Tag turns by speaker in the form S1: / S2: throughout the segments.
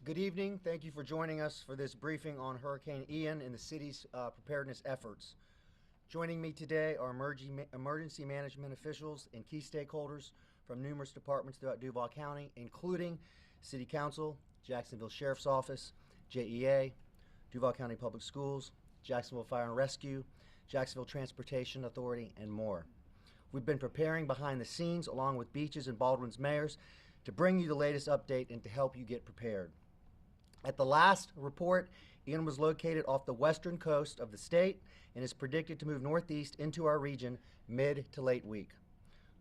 S1: Good evening. Thank you for joining us for this briefing on Hurricane Ian and the city's preparedness efforts. Joining me today are emergency management officials and key stakeholders from numerous departments throughout Duval County, including City Council, Jacksonville Sheriff's Office, JEA, Duval County Public Schools, Jacksonville Fire and Rescue, Jacksonville Transportation Authority, and more. We've been preparing behind the scenes along with Beaches and Baldwin's mayors to bring you the latest update and to help you get prepared. At the last report, Ian was located off the western coast of the state and is predicted to move northeast into our region mid to late week.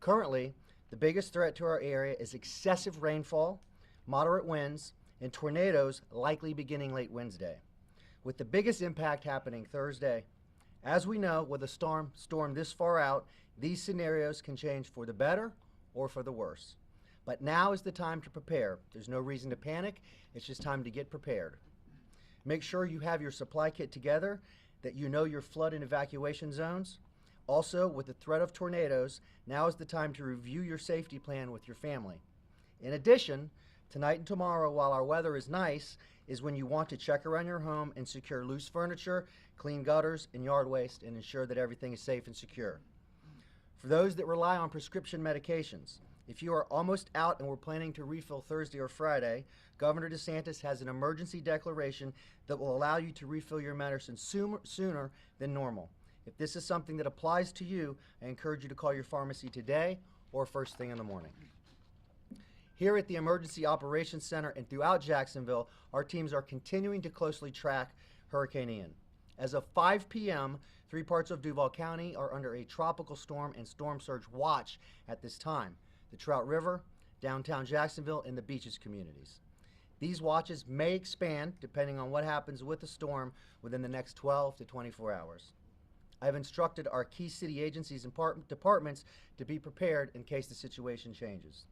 S1: Currently, the biggest threat to our area is excessive rainfall, moderate winds, and tornadoes likely beginning late Wednesday, with the biggest impact happening Thursday. As we know, with a storm this far out, these scenarios can change for the better or for the worse. But now is the time to prepare. There's no reason to panic. It's just time to get prepared. Make sure you have your supply kit together, that you know your flood and evacuation zones. Also, with the threat of tornadoes, now is the time to review your safety plan with your family. In addition, tonight and tomorrow, while our weather is nice, is when you want to check around your home and secure loose furniture, clean gutters and yard waste, and ensure that everything is safe and secure. For those that rely on prescription medications, if you are almost out and we're planning to refill Thursday or Friday, Governor DeSantis has an emergency declaration that will allow you to refill your medicine sooner than normal. If this is something that applies to you, I encourage you to call your pharmacy today or first thing in the morning. Here at the Emergency Operations Center and throughout Jacksonville, our teams are continuing to closely track Hurricane Ian. As of 5 p.m., 3 parts of Duval County are under a tropical storm and storm surge watch at this time: the Trout River, downtown Jacksonville, and the Beaches communities. These watches may expand depending on what happens with the storm within the next 12 to 24 hours. I have instructed our key city agencies and departments to be prepared in case the situation changes.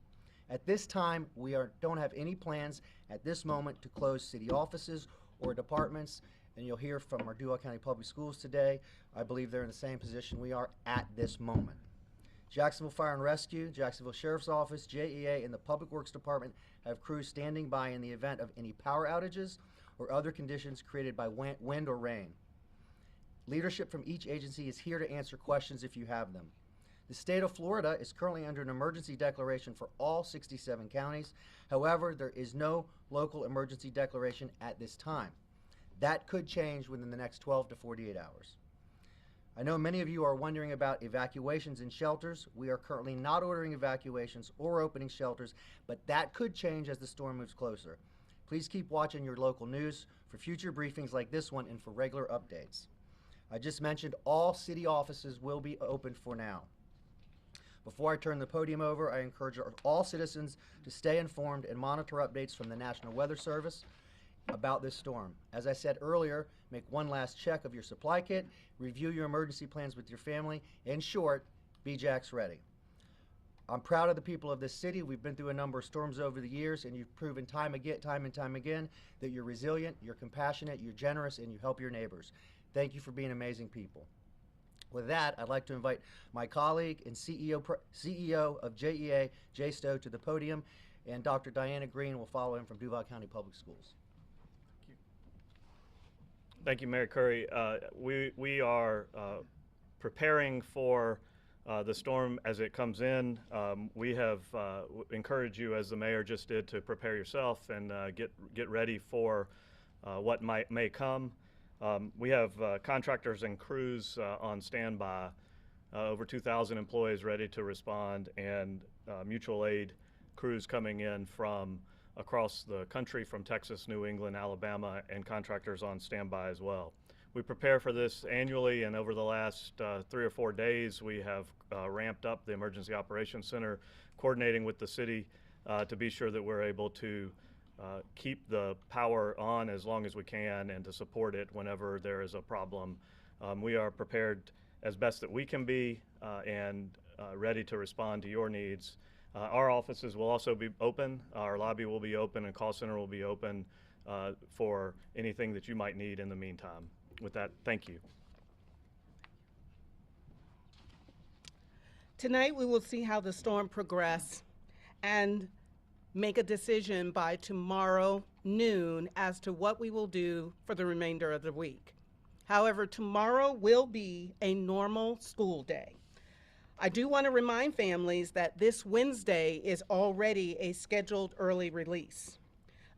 S1: At this time, we don't have any plans at this moment to close city offices or departments, and you'll hear from our Duval County Public Schools today. I believe they're in the same position we are at this moment. Jacksonville Fire and Rescue, Jacksonville Sheriff's Office, JEA, and the Public Works Department have crews standing by in the event of any power outages or other conditions created by wind or rain. Leadership from each agency is here to answer questions if you have them. The state of Florida is currently under an emergency declaration for all 67 counties. However, there is no local emergency declaration at this time. That could change within the next 12 to 48 hours. I know many of you are wondering about evacuations and shelters. We are currently not ordering evacuations or opening shelters, but that could change as the storm moves closer. Please keep watching your local news for future briefings like this one and for regular updates. I just mentioned all city offices will be open for now. Before I turn the podium over, I encourage all citizens to stay informed and monitor updates from the National Weather Service about this storm. As I said earlier, make one last check of your supply kit, review your emergency plans with your family. In short, be Jax ready. I'm proud of the people of this city. We've been through a number of storms over the years, and you've proven time and time again that you're resilient, you're compassionate, you're generous, and you help your neighbors. Thank you for being amazing people. With that, I'd like to invite my colleague and CEO of JEA, Jay Stowe, to the podium, and Dr. Diana Green will follow him from Duval County Public Schools.
S2: Thank you, Mayor Curry. We are preparing for the storm as it comes in. We have encouraged you, as the mayor just did, to prepare yourself and get ready for what may come. We have contractors and crews on standby, over 2,000 employees ready to respond, and mutual aid crews coming in from across the country, from Texas, New England, Alabama, and contractors on standby as well. We prepare for this annually, and over the last 3 or 4 days, we have ramped up the Emergency Operations Center, coordinating with the city to be sure that we're able to keep the power on as long as we can and to support it whenever there is a problem. We are prepared as best that we can be and ready to respond to your needs. Our offices will also be open. Our lobby will be open and call center will be open for anything that you might need in the meantime. With that, thank you.
S3: Tonight we will see how the storm progresses and make a decision by tomorrow noon as to what we will do for the remainder of the week. However, tomorrow will be a normal school day. I do want to remind families that this Wednesday is already a scheduled early release.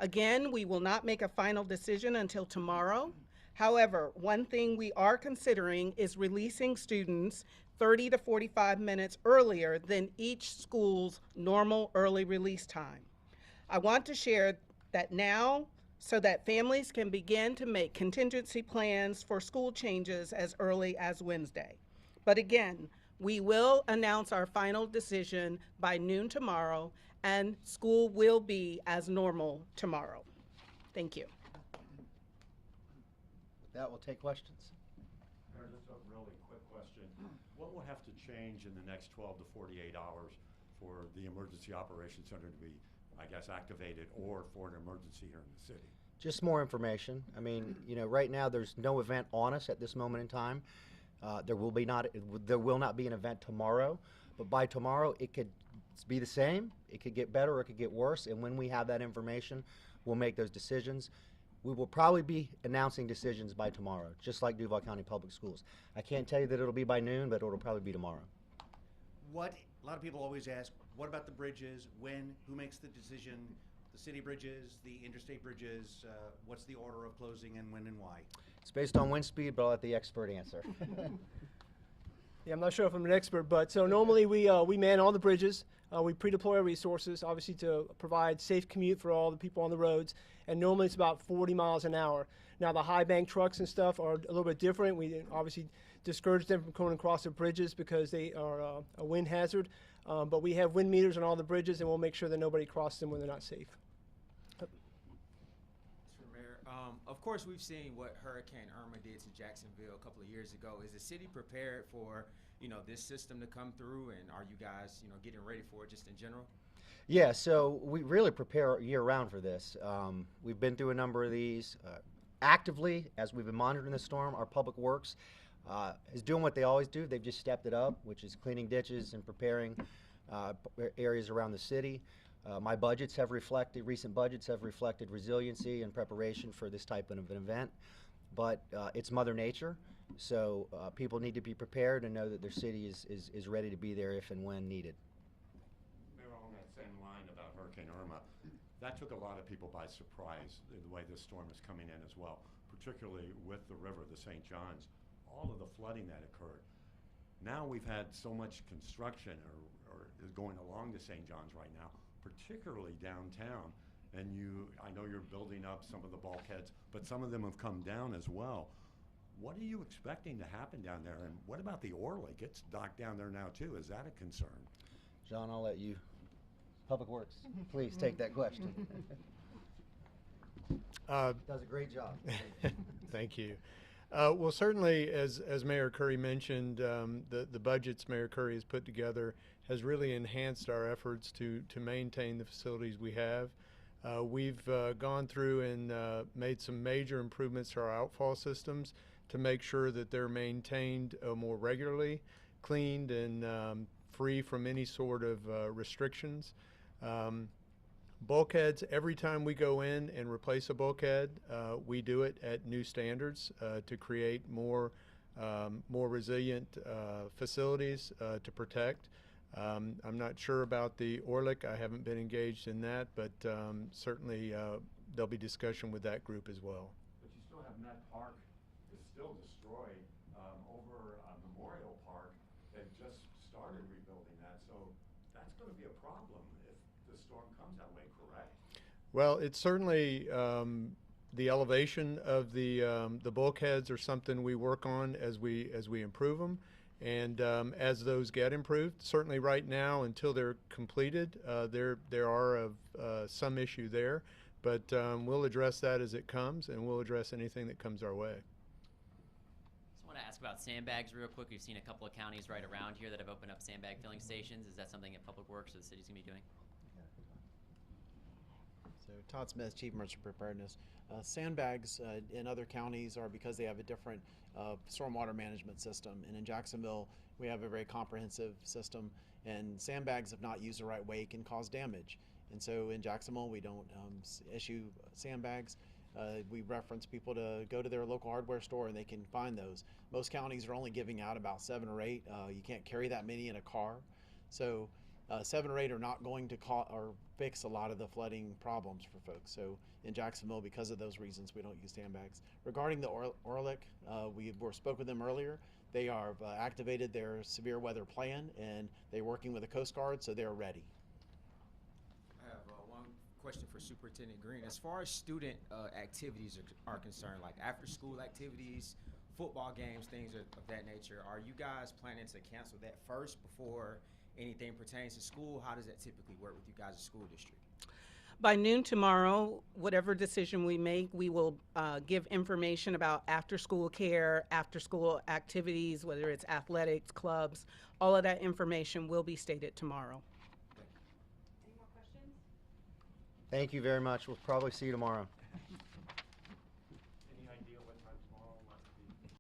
S3: Again, we will not make a final decision until tomorrow. However, one thing we are considering is releasing students 30 to 45 minutes earlier than each school's normal early release time. I want to share that now so that families can begin to make contingency plans for school changes as early as Wednesday. But again, we will announce our final decision by noon tomorrow, and school will be as normal tomorrow. Thank you.
S1: With that, we'll take questions.
S4: Mayor, just a really quick question. What will have to change in the next 12 to 48 hours for the Emergency Operations Center to be, I guess, activated, or for an emergency here in the city?
S1: Just more information. I mean, right now there's no event on us at this moment in time. There will not be an event tomorrow, but by tomorrow it could be the same, it could get better, or it could get worse, and when we have that information, we'll make those decisions. We will probably be announcing decisions by tomorrow, just like Duval County Public Schools. I can't tell you that it'll be by noon, but it'll probably be tomorrow.
S5: A lot of people always ask, what about the bridges? When? Who makes the decision? The city bridges, the interstate bridges, what's the order of closing and when and why?
S1: It's based on wind speed, but I'll let the expert answer.
S6: Yeah, I'm not sure if I'm an expert, but so normally we man all the bridges. We pre-deploy our resources, obviously to provide safe commute for all the people on the roads, and normally it's about 40 miles an hour. Now the high bank trucks and stuff are a little bit different. We obviously discourage them from coming across the bridges because they are a wind hazard, but we have wind meters on all the bridges, and we'll make sure that nobody crosses them when they're not safe.
S7: Mayor, of course, we've seen what Hurricane Irma did to Jacksonville a couple of years ago. Is the city prepared for this system to come through, and are you guys getting ready for it just in general?
S1: Yeah, so we really prepare year-round for this. We've been through a number of these. Actively, as we've been monitoring the storm, our public works is doing what they always do. They've just stepped it up, which is cleaning ditches and preparing areas around the city. My budgets have reflected, recent budgets have reflected resiliency and preparation for this type of an event, but it's Mother Nature, so people need to be prepared and know that their city is ready to be there if and when needed.
S4: Mayor, on that same line about Hurricane Irma, that took a lot of people by surprise, the way this storm is coming in as well, particularly with the river, the St. Johns, all of the flooding that occurred. Now we've had so much construction or is going along the St. Johns right now, particularly downtown, and I know you're building up some of the bulkheads, but some of them have come down as well. What are you expecting to happen down there, and what about the Orlick? It's docked down there now too. Is that a concern?
S1: John, I'll let you, Public Works, please take that question. Does a great job.
S8: Thank you. Well, certainly, as Mayor Curry mentioned, the budgets Mayor Curry has put together has really enhanced our efforts to maintain the facilities we have. We've gone through and made some major improvements to our outfall systems to make sure that they're maintained more regularly, cleaned, and free from any sort of restrictions. Bulkheads, every time we go in and replace a bulkhead, we do it at new standards to create more resilient facilities to protect. I'm not sure about the Orlick. I haven't been engaged in that, but certainly there'll be discussion with that group as well.
S4: But you still have Met Park is still destroyed over Memorial Park. They've just started rebuilding that, so that's going to be a problem if the storm comes that way, correct?
S8: Well, it's certainly the elevation of the bulkheads are something we work on as we improve them. And as those get improved, certainly right now until they're completed, there are some issue there, but we'll address that as it comes, and we'll address anything that comes our way.
S9: Just want to ask about sandbags real quick. We've seen a couple of counties right around here that have opened up sandbag filling stations. Is that something that Public Works or the city's going to be doing?
S10: So Todd Smith, Chief Emergency Preparedness. Sandbags in other counties are because they have a different stormwater management system, and in Jacksonville we have a very comprehensive system, and sandbags if not used the right way can cause damage. And so in Jacksonville, we don't issue sandbags. We reference people to go to their local hardware store and they can find those. Most counties are only giving out about 7 or 8. You can't carry that many in a car. So 7 or 8 are not going to or fix a lot of the flooding problems for folks. So in Jacksonville, because of those reasons, we don't use sandbags. Regarding the Orlick, we spoke with them earlier. They are activated their severe weather plan and they're working with the Coast Guard, so they're ready.
S7: I have one question for Superintendent Green. As far as student activities are concerned, like after-school activities, football games, things of that nature, are you guys planning to cancel that first before anything pertains to school? How does that typically work with you guys' school district?
S3: By noon tomorrow, whatever decision we make, we will give information about after-school care, after-school activities, whether it's athletics, clubs. All of that information will be stated tomorrow.
S1: Thank you very much. We'll probably see you tomorrow.